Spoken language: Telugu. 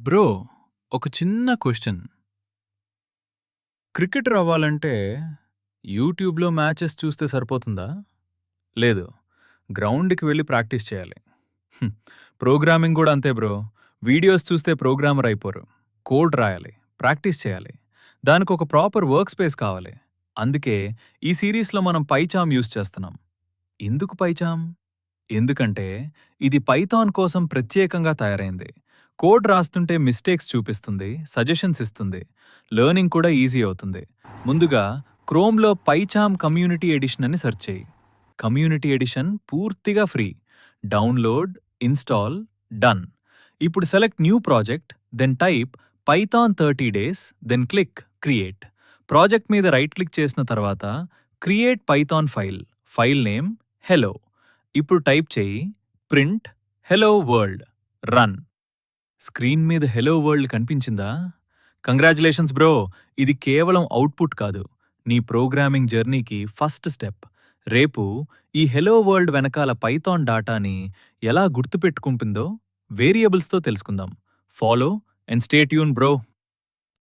బ్రో, ఒక చిన్న క్వెషన్. క్రికెటర్ అవ్వాలంటే యూట్యూబ్‌లో మ్యాచెస్ చూస్తే సరిపోతుందా? లేదు. గ్రౌండ్‌కి వెళ్లి ప్రాక్టీస్ చేయాలి. హ్మ్. ప్రోగ్రామింగ్ గూడా అంతే బ్రో. వీడియోస్ చూస్తే ప్రోగ్రామర్ అయిపోరు. కోడ్ రాయాలి, ప్రాక్టీస్ చేయాలి. దానికొక ప్రాపర్ వర్క్ స్పేస్ కావాలి. అందుకే ఈ సీరీస్‌లో మనం పైచామ్ యూజ్ చేస్తున్నాం. ఎందుకు పైచామ్? ఎందుకంటే ఇది పైథాన్ కోసం ప్రత్యేకంగా తయారైంది. కోడ్ రాస్తుంటే మిస్టేక్స్ చూపిస్తుంది, సజెషన్స్ ఇస్తుంది. లెర్నింగ్ కూడా ఈజీ అవుతుంది. ముందుగా క్రోమ్‌లో పైచామ్ కమ్యూనిటీ ఎడిషన్ అని సెర్చ్ చేయి. కమ్యూనిటీ ఎడిషన్ పూర్తిగా ఫ్రీ. Download, install, done. ఇప్పుడు select new project, then type Python 30 days, then click create. Project మీద రైట్ క్లిక్ చేసిన తర్వాత create Python file. File name hello. ఇప్పుడు టైప్ చేయి print hello world, run. Screen మీద హెలో వరల్డ్ కనిపించిందా? Congratulations bro! ఇది కేవలం అవుట్‌పుట్ కాదు. నీ ప్రోగ్రామింగ్ జర్నీకి ఫస్ట్ స్టెప్. రేపు ఈ హెలో వరల్డ్ వెనకాల పైథాన్ డాటాని ఎలా గుర్తుపెట్టుకుంటుందో వేరియబుల్స్‌తో తెలుసుకుందాం. Follow and stay tune bro.